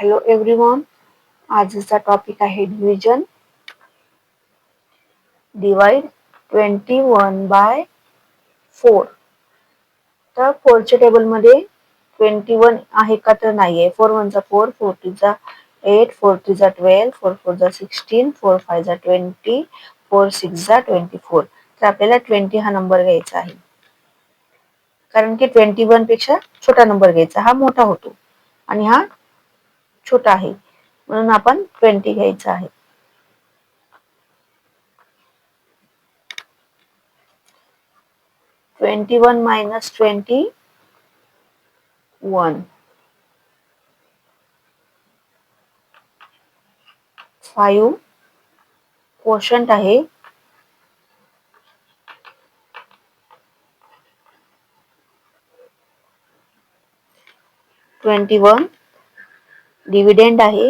Hello everyone. आजचा topic आहे division. Divide 21/4. तर 4च्या टेबलमध्ये 21 आहे का तर नाहीये. 4 1 जा 4, 4 2 जा 8, 4 3 जा 12, 4 4 जा 16, 4 5 जा 20, 4 6 जा 24. तर आपल्याला 20 हा नंबर घ्यायचा आहे. कारण की 21 पेक्षा छोटा नंबर घ्यायचा, हा मोठा होतो आणि हा छोटा आहे, म्हणून आपण 20 घ्यायचा आहे. -21 -21 5 क्वोशंट आहे. -21 डिव्हिडंड आहे.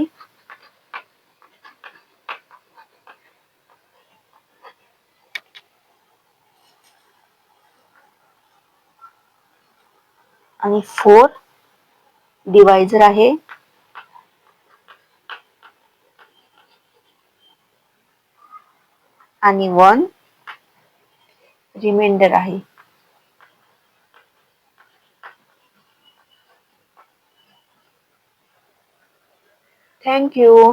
आणि 4 डिवायझर आहे. आणि 1 रिमाइंडर आहे. Thank you.